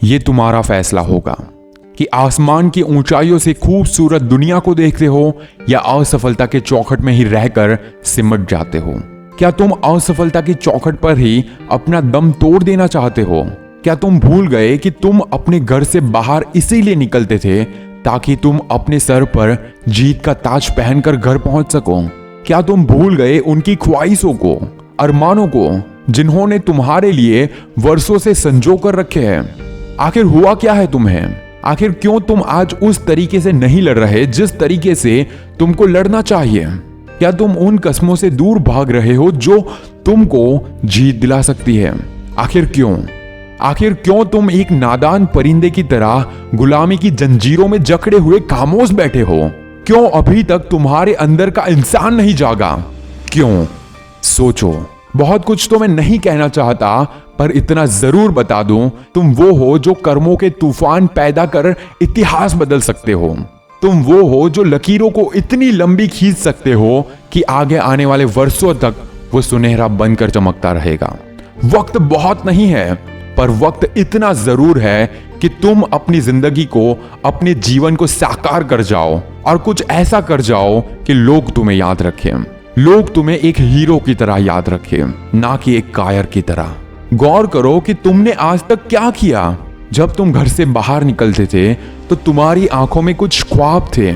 ये तुम्हारा फैसला होगा कि आसमान की ऊंचाइयों से खूबसूरत दुनिया को देखते हो या असफलता के चौखट में ही रहकर सिमट जाते हो। क्या तुम असफलता की चौखट पर ही अपना दम तोड़ देना चाहते हो? क्या तुम भूल गए कि तुम अपने घर से बाहर इसीलिए निकलते थे ताकि तुम अपने सर पर जीत का ताज पहनकर घर पहुंच सको? क्या तुम भूल गए उनकी ख्वाहिशों को, अरमानों को, जिन्होंने तुम्हारे लिए वर्षों से संजो कर रखे हैं? आखिर हुआ क्या है तुम्हें? आखिर क्यों तुम आज उस तरीके से नहीं लड़ रहे जिस तरीके से तुमको लड़ना चाहिए? क्या तुम उन कस्मों से दूर भाग रहे हो जो तुमको जीत दिला सकती है? आखिर क्यों? आखिर क्यों तुम एक नादान परिंदे की तरह गुलामी की जंजीरों में जकड़े हुए खामोश बैठे हो? क्यों अभी तक तुम्हारे अंदर का इंसान नहीं जागा? क्यों? सोचो। बहुत कुछ तो मैं नहीं कहना चाहता, पर इतना जरूर बता दूं, तुम वो हो जो कर्मों के तूफान पैदा कर इतिहास बदल सकते हो। तुम वो हो जो लकीरों को इतनी लंबी खींच सकते हो कि आगे आने वाले वर्षों तक वो सुनहरा बनकर चमकता रहेगा। वक्त बहुत नहीं है, पर वक्त इतना जरूर है कि तुम अपनी जिंदगी को, अपने जीवन को साकार कर जाओ और कुछ ऐसा कर जाओ कि लोग तुम्हें याद रखें। लोग तुम्हें एक हीरो की तरह याद रखें, ना कि एक कायर की तरह। गौर करो कि तुमने आज तक क्या किया। जब तुम घर से बाहर निकलते थे तो तुम्हारी आंखों में कुछ ख्वाब थे,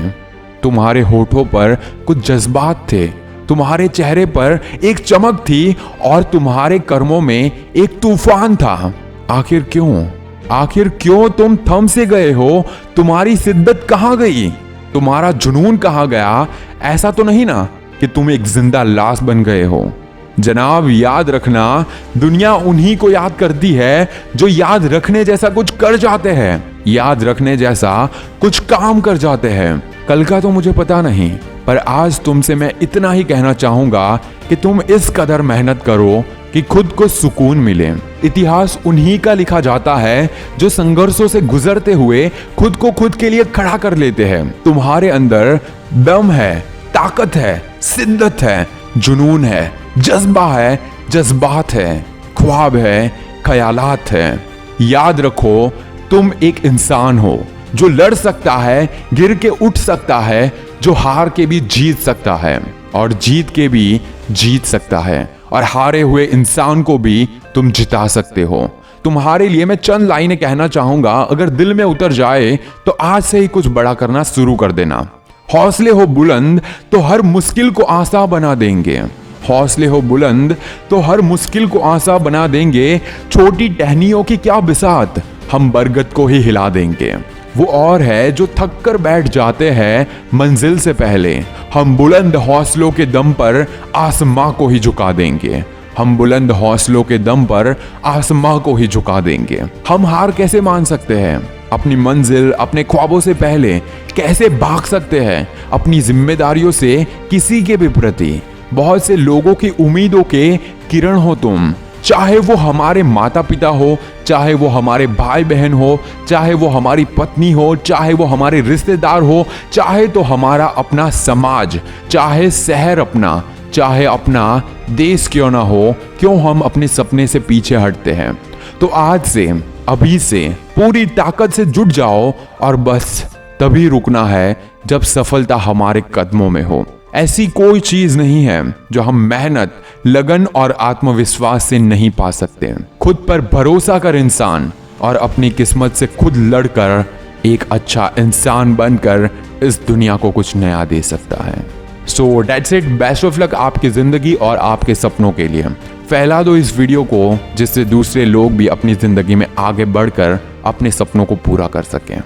तुम्हारे होठों पर कुछ जज्बात थे, तुम्हारे चेहरे पर एक चमक थी और तुम्हारे कर्मों में एक तूफान था। आखिर क्यों? आखिर क्यों तुम थम से गए हो? तुम्हारी शिद्दत कहां गई? तुम्हारा जुनून कहां गया? ऐसा तो नहीं ना कि तुम एक जिंदा लाश बन गए हो? जनाब, याद रखना, दुनिया उन्हीं को याद करती है जो याद रखने जैसा कुछ कर जाते हैं, याद रखने जैसा कुछ काम कर जाते हैं। कल का तो मुझे पता नहीं, पर आज तुमसे मैं इतना ही कहना चाहूंगा कि तुम इस कदर मेहनत करो कि खुद को सुकून मिले। इतिहास उन्हीं का लिखा जाता है जो संघर्षों से गुजरते हुए खुद को खुद के लिए खड़ा कर लेते हैं। तुम्हारे अंदर दम है, ताकत है, शिद्दत है, जुनून है, जज्बा है, जज्बात है, ख्वाब है, ख्यालात है। याद रखो, तुम एक इंसान हो जो लड़ सकता है, गिर के उठ सकता है, जो हार के भी जीत सकता है और जीत के भी जीत सकता है, और हारे हुए इंसान को भी तुम जिता सकते हो। तुम्हारे लिए मैं चंद लाइनें कहना चाहूंगा, अगर दिल में उतर जाए तो आज से ही कुछ बड़ा करना शुरू कर देना। हौसले हो बुलंद तो हर मुश्किल को आसान बना देंगे। हौसले हो बुलंद तो हर मुश्किल को आसान बना देंगे। छोटी टहनियों की क्या बिसात, हम बरगद को ही हिला देंगे। वो और है जो थक कर बैठ जाते हैं मंजिल से पहले, हम बुलंद हौसलों के दम पर आसमां को ही झुका देंगे। हम बुलंद हौसलों के दम पर आसमां को ही झुका देंगे। हम हार कैसे मान सकते हैं? अपनी मंजिल, अपने ख्वाबों से पहले कैसे भाग सकते हैं? अपनी जिम्मेदारियों से किसी के भी प्रति। बहुत से लोगों की उम्मीदों के किरण हो तुम, चाहे वो हमारे माता पिता हो, चाहे वो हमारे भाई बहन हो, चाहे वो हमारी पत्नी हो, चाहे वो हमारे रिश्तेदार हो, चाहे तो हमारा अपना समाज, चाहे शहर अपना, चाहे अपना देश क्यों ना हो, क्यों हम अपने सपने से पीछे हटते हैं? तो आज से, अभी से पूरी ताकत से जुट जाओ, और बस तभी रुकना है जब सफलता हमारे कदमों में हो। ऐसी कोई चीज नहीं है जो हम मेहनत, लगन और आत्मविश्वास से नहीं पा सकते। खुद पर भरोसा कर इंसान, और अपनी किस्मत से खुद लड़कर एक अच्छा इंसान बनकर इस दुनिया को कुछ नया दे सकता है। So that's it. Best of luck आपकी जिंदगी और आपके सपनों के लिए। फैला दो इस वीडियो को, जिससे दूसरे लोग भी अपनी जिंदगी में आगे बढ़कर अपने सपनों को पूरा कर सकें।